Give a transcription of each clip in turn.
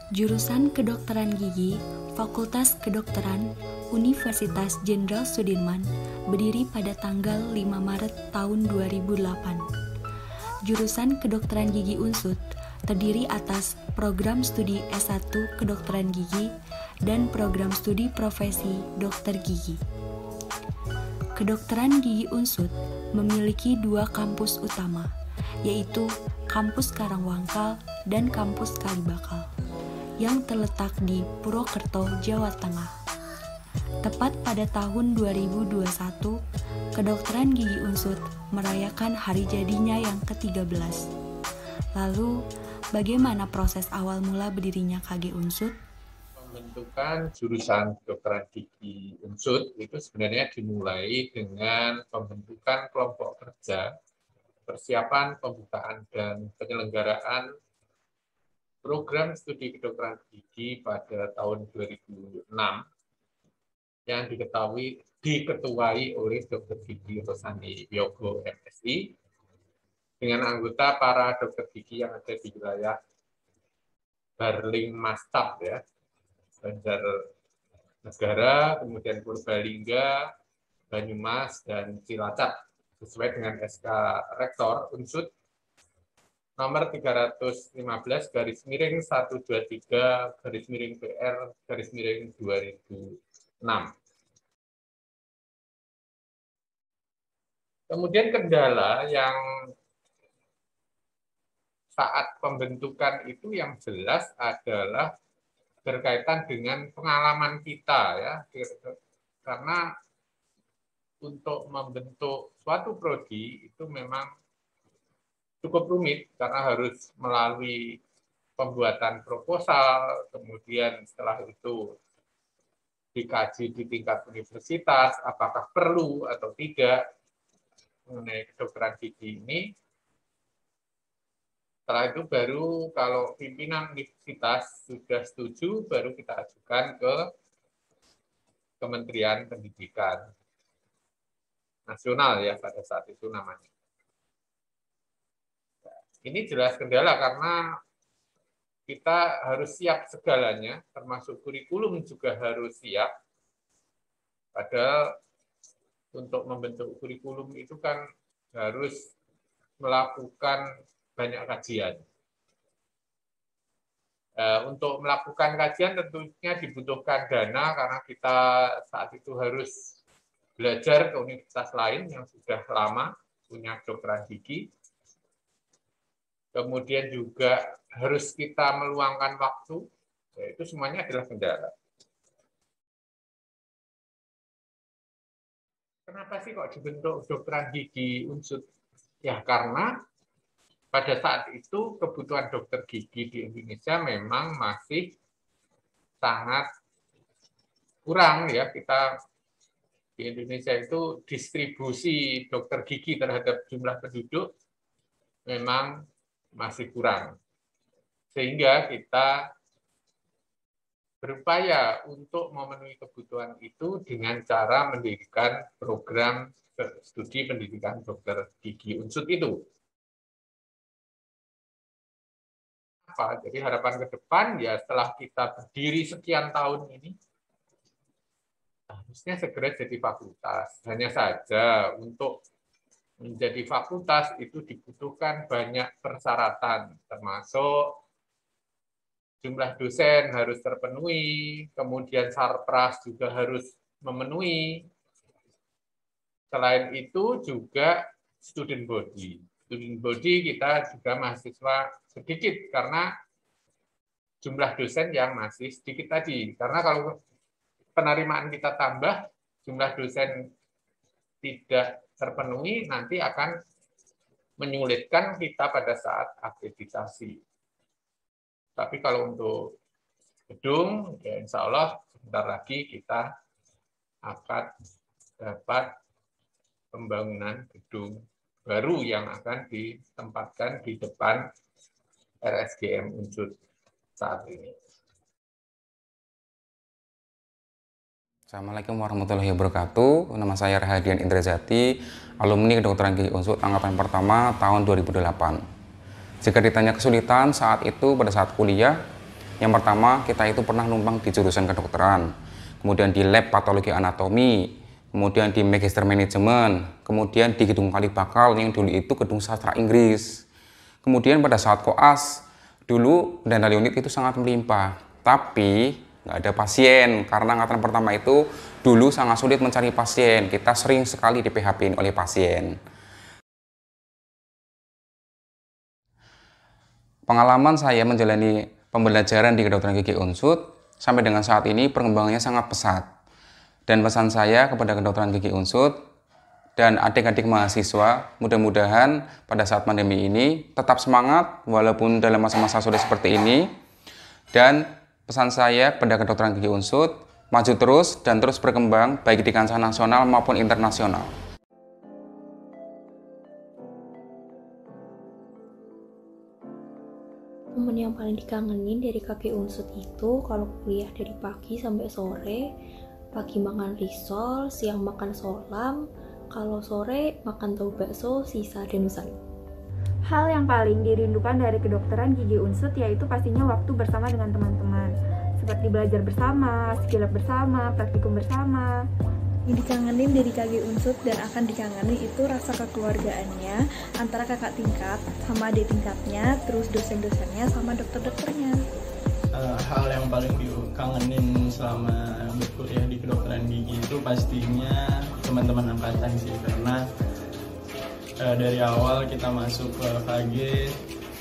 Jurusan Kedokteran Gigi, Fakultas Kedokteran, Universitas Jenderal Sudirman, berdiri pada tanggal 5 Maret tahun 2008. Jurusan Kedokteran Gigi Unsud terdiri atas program studi S1 Kedokteran Gigi dan program studi profesi Dokter Gigi. Kedokteran Gigi Unsud memiliki dua kampus utama, yaitu Kampus Karangwangkal dan Kampus Kalibakal, yang terletak di Purwokerto, Jawa Tengah. Tepat pada tahun 2021, Kedokteran Gigi Unsud merayakan hari jadinya yang ke-13. Lalu, bagaimana proses awal mula berdirinya KG Unsud? Pembentukan jurusan Kedokteran Gigi Unsud itu sebenarnya dimulai dengan pembentukan kelompok kerja, persiapan pembukaan dan penyelenggaraan program studi kedokteran gigi pada tahun 2006 yang diketuai oleh Dr. Gigi Rosani Yogo MSI dengan anggota para dokter gigi yang ada di wilayah Barling Mastap, ya, Banjarnegara, kemudian Purbalingga, Banyumas, dan Cilacap sesuai dengan SK Rektor Unsud nomor 353/123/PR/2006. Kemudian kendala yang saat pembentukan itu yang jelas adalah berkaitan dengan pengalaman kita, ya, karena untuk membentuk suatu prodi itu memang cukup rumit karena harus melalui pembuatan proposal, kemudian setelah itu dikaji di tingkat universitas apakah perlu atau tidak mengenai kedokteran gigi ini. Setelah itu baru kalau pimpinan universitas sudah setuju, baru kita ajukan ke Kementerian Pendidikan Nasional, ya, pada saat itu namanya. Ini jelas kendala karena kita harus siap segalanya, termasuk kurikulum juga harus siap. Padahal untuk membentuk kurikulum itu kan harus melakukan banyak kajian. Untuk melakukan kajian tentunya dibutuhkan dana karena kita saat itu harus belajar ke universitas lain yang sudah lama punya kedokteran gigi. Kemudian juga harus kita meluangkan waktu, ya, itu semuanya adalah kendala. Kenapa sih kok dibentuk kedokteran gigi Unsud? Ya karena pada saat itu kebutuhan dokter gigi di Indonesia memang masih sangat kurang, ya. Kita di Indonesia itu distribusi dokter gigi terhadap jumlah penduduk memang masih kurang. Sehingga kita berupaya untuk memenuhi kebutuhan itu dengan cara mendirikan program studi pendidikan dokter gigi Unsud itu. Jadi harapan ke depan, ya, setelah kita berdiri sekian tahun ini, harusnya segera jadi fakultas. Hanya saja untuk menjadi fakultas itu dibutuhkan banyak persyaratan, termasuk jumlah dosen harus terpenuhi, kemudian sarpras juga harus memenuhi. Selain itu juga student body. Student body kita juga mahasiswa sedikit karena jumlah dosen yang masih sedikit tadi. Karena kalau penerimaan kita tambah, jumlah dosen tidak terpenuhi, nanti akan menyulitkan kita pada saat akreditasi. Tapi kalau untuk gedung, ya insya Allah sebentar lagi kita akan dapat pembangunan gedung baru yang akan ditempatkan di depan RSGM Unsud saat ini. Assalamualaikum warahmatullahi wabarakatuh. Nama saya Rahadian Indrazati, alumni Kedokteran Gigi Unsud angkatan pertama tahun 2008. Jika ditanya kesulitan saat itu pada saat kuliah, Yang pertama, kita itu pernah numpang di jurusan kedokteran, kemudian di lab patologi anatomi, kemudian di magister manajemen, kemudian di gedung Kalibakal yang dulu itu gedung sastra Inggris. Kemudian pada saat koas, dulu dana unit itu sangat melimpah, tapi nggak ada pasien karena angkatan pertama itu dulu sangat sulit mencari pasien. Kita sering sekali di PHP oleh pasien. Pengalaman saya menjalani pembelajaran di kedokteran gigi Unsud sampai dengan saat ini perkembangannya sangat pesat. Dan pesan saya kepada kedokteran gigi Unsud dan adik-adik mahasiswa, mudah-mudahan pada saat pandemi ini tetap semangat walaupun dalam masa-masa sulit seperti ini. Dan pesan saya kepada kedokteran gigi Unsud, maju terus dan terus berkembang baik di kancah nasional maupun internasional. Momen yang paling dikangenin dari KG Unsud itu kalau kuliah dari pagi sampai sore, pagi makan risol, siang makan solam, kalau sore makan tahu bakso, sisa dan usai. Hal yang paling dirindukan dari kedokteran gigi Unsud yaitu pastinya waktu bersama dengan teman-teman, seperti belajar bersama, skill lab bersama, praktikum bersama. Yang dikangenin dari KG Unsud dan akan dikangenin itu rasa kekeluargaannya antara kakak tingkat sama adik tingkatnya, terus dosen-dosennya sama dokter-dokternya. Hal yang paling dikangenin selama berkuliah di kedokteran gigi itu pastinya teman-teman angkatan sih, karena dari awal kita masuk ke KG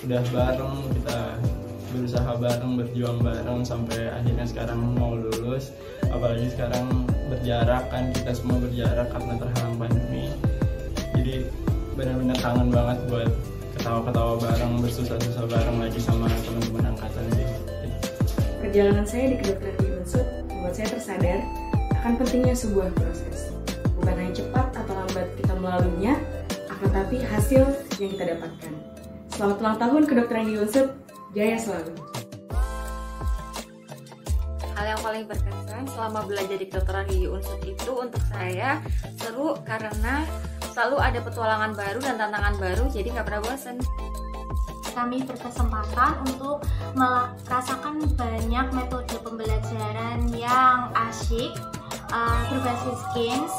udah bareng, kita berusaha bareng, berjuang bareng sampai akhirnya sekarang mau lulus. Apalagi sekarang berjarak kan, kita semua berjarak karena terhalang pandemi. Jadi benar-benar kangen banget buat ketawa-ketawa bareng, bersusah-susah bareng lagi sama teman-teman angkatan sih. Perjalanan saya di kedokteran gigi Unsud membuat saya tersadar akan pentingnya sebuah proses. Bukan hanya cepat atau lambat kita melaluinya, akan tapi hasil yang kita dapatkan. Selamat ulang tahun kedokteran gigi Unsud, jaya selalu. Hal yang paling berkesan selama belajar di kedokteran gigi Unsud itu untuk saya seru karena selalu ada petualangan baru dan tantangan baru, jadi nggak pernah bosan. Kami berkesempatan untuk merasakan banyak metode pembelajaran yang asyik, berbasis games,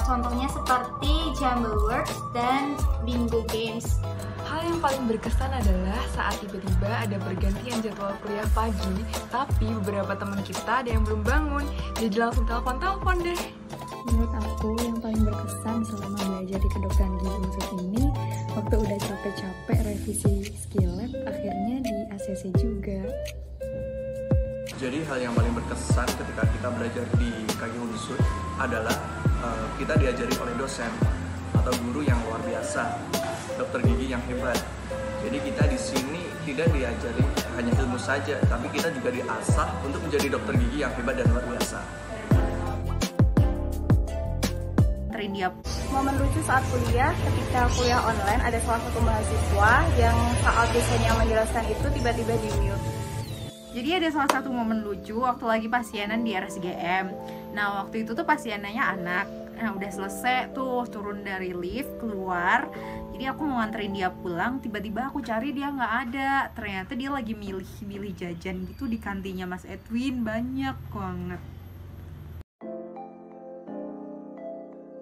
contohnya seperti Jumbleworks dan Bingo Games. Hal yang paling berkesan adalah saat tiba-tiba ada pergantian jadwal kuliah pagi, tapi beberapa teman kita ada yang belum bangun, jadi langsung telepon deh. Menurut aku yang paling berkesan selama belajar di kedokteran gigi Unsud ini, waktu udah capek-capek revisi skill lab, akhirnya di ACC juga. Jadi hal yang paling berkesan ketika kita belajar di KG Unsud adalah kita diajari oleh dosen atau guru yang luar biasa, dokter gigi yang hebat. Jadi kita di sini tidak diajari hanya ilmu saja, tapi kita juga diasah untuk menjadi dokter gigi yang hebat dan luar biasa. Momen lucu saat kuliah, ketika kuliah online ada salah satu mahasiswa yang saat dosennya menjelaskan itu tiba-tiba di mute. Jadi ada salah satu momen lucu waktu lagi pasienan di RSGM. Nah waktu itu tuh pasienannya anak. Nah udah selesai tuh turun dari lift keluar. Jadi aku mau nganterin dia pulang, tiba-tiba aku cari dia nggak ada. Ternyata dia lagi milih jajan gitu di kantinnya Mas Edwin, banyak banget.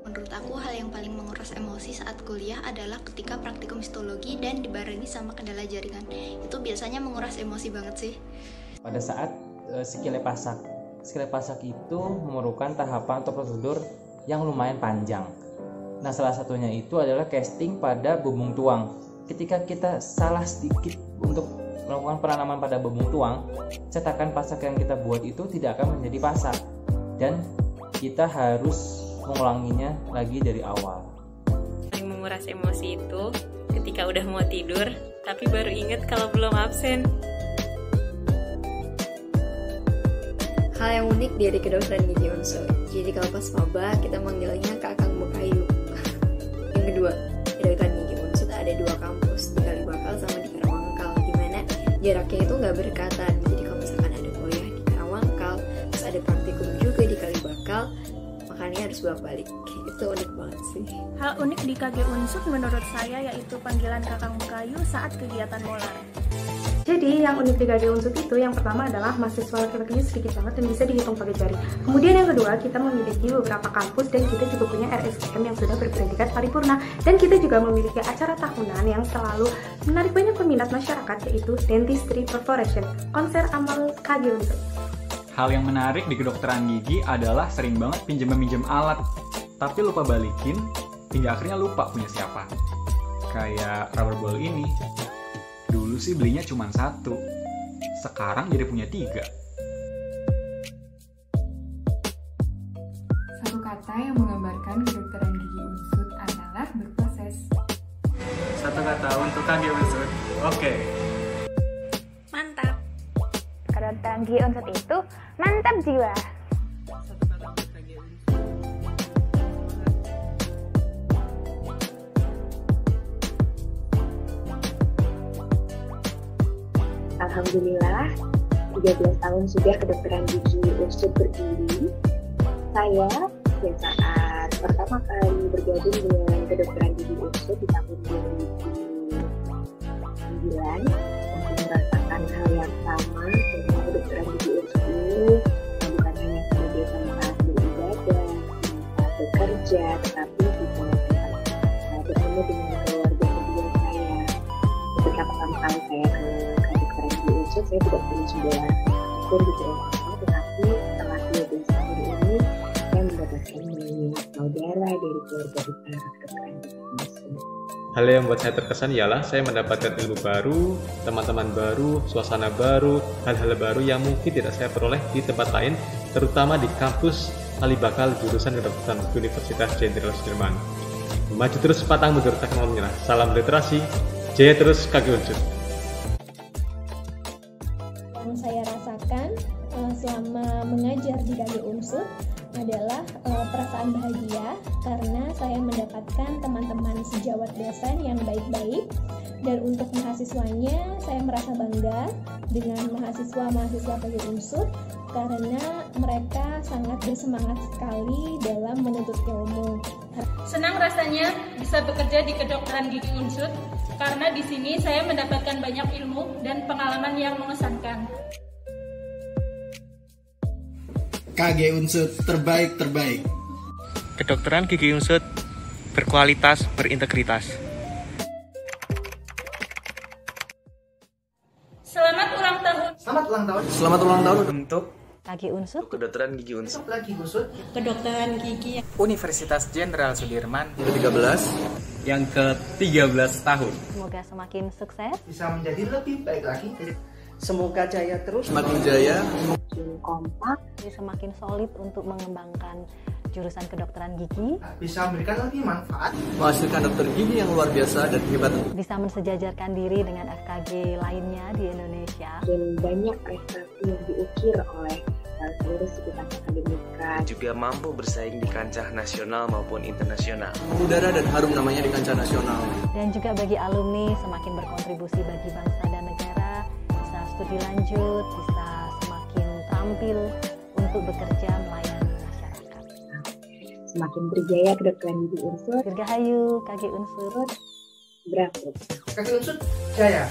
Menurut aku hal yang paling menguras emosi saat kuliah adalah ketika praktikum histologi dan dibarengi sama kendala jaringan. Itu biasanya menguras emosi banget sih. Pada saat skill lab pasak itu memerlukan tahapan atau prosedur yang lumayan panjang. Nah, salah satunya itu adalah casting pada bubung tuang. Ketika kita salah sedikit untuk melakukan penanaman pada bubung tuang, cetakan pasak yang kita buat itu tidak akan menjadi pasak. Dan kita harus mengulanginya lagi dari awal. Yang menguras emosi itu ketika udah mau tidur, tapi baru inget kalau belum absen. Hal yang unik dari kedokteran gigi Unsud. Jadi kalau pas maba kita manggilnya Kakang Bukayu. Yang kedua, di kedokteran gigi Unsud ada 2 kampus, di Kalibakal sama di Karawangkal, dimana jaraknya itu nggak berdekatan. Jadi kalau misalkan ada kuliah di Karawangkal, terus ada praktikum juga di Kalibakal, makanya harus bolak-balik. Itu unik banget sih. Hal unik di KG Unsud menurut saya yaitu panggilan Kakang Bukayu saat kegiatan molar. Jadi yang unik di KG Unsut itu yang pertama adalah mahasiswa laki-lakinya sedikit banget dan bisa dihitung pakai jari. Kemudian yang kedua, kita memiliki beberapa kampus dan kita juga punya RSKM yang sudah berpredikat paripurna. Dan kita juga memiliki acara tahunan yang selalu menarik banyak peminat masyarakat, yaitu Dentistry Corporation, konser amal KG Unsut. Hal yang menarik di kedokteran gigi adalah sering banget pinjam-meminjam alat, tapi lupa balikin hingga akhirnya lupa punya siapa. Kayak rubber ball ini. Dulu sih belinya cuma 1, sekarang jadi punya 3. Satu kata yang menggambarkan kedokteran gigi Unsut adalah berproses. Satu kata untuk KG Unsut, oke. Mantap. Kedokteran gigi Unsut itu mantap jiwa. Alhamdulillah, 13 tahun sudah kedokteran gigi Unsut berdiri. Saya saat pertama kali bergabung dengan kedokteran gigi Unsut di tahun 2009, untuk merasakan hal yang sama dengan kedokteran gigi Unsut ini, bukan hanya sebagai tempat beribadah, tempat bekerja, tetapi juga tempat bertemu dengan keluarga kedua saya. Ketika pertama kali saya ke saya tidak punya sebuah akun di Instagram, tetapi setelah 12 tahun ini saya mendapatkan banyak saudara dari keluarga besar kedokteran gigi Unsut. Hal yang membuat saya terkesan ialah saya mendapatkan ilmu baru, teman-teman baru, suasana baru, hal-hal baru yang mungkin tidak saya peroleh di tempat lain, terutama di kampus Kalibakal jurusan kedokteran Universitas Jenderal Sudirman. Maju terus, pantang mundur, tak mau menyerah. Salam literasi, jaya terus KG Unsut. Yang saya rasakan selama mengajar di KG Unsut adalah perasaan bahagia karena saya mendapatkan teman-teman sejawat dosen yang baik-baik, dan untuk mahasiswanya saya merasa bangga dengan mahasiswa-mahasiswa KG Unsut karena mereka sangat bersemangat sekali dalam menuntut ilmu. Senang rasanya bisa bekerja di kedokteran gigi Unsut karena di sini saya mendapatkan banyak ilmu dan pengalaman yang mengesankan. KG Unsut terbaik. Kedokteran gigi Unsut berkualitas, berintegritas. Selamat ulang tahun. Selamat ulang tahun. Selamat ulang tahun untuk KG Unsut. Kedokteran gigi Unsut. Kedokteran gigi Universitas Jenderal Sudirman ke-13 yang ke-13 tahun. Semoga semakin sukses, bisa menjadi lebih baik lagi. Semoga jaya terus, semakin jaya, semakin kompak, semakin solid untuk mengembangkan jurusan kedokteran gigi, bisa memberikan lebih manfaat, menghasilkan dokter gigi yang luar biasa dan hebat, bisa mensejajarkan diri dengan FKG lainnya di Indonesia, dan banyak prestasi yang diukir oleh seluruh sivitas akademika, juga mampu bersaing di kancah nasional maupun internasional, mengudara dan harum namanya di kancah nasional, dan juga bagi alumni semakin berkontribusi bagi bangsa dan negara, bisa studi lanjut, bisa semakin tampil untuk bekerja melayani masyarakat. Semakin berjaya kedokteran gigi Unsut. Dirgahayu KG Unsut. Bravo. KG Unsut jaya.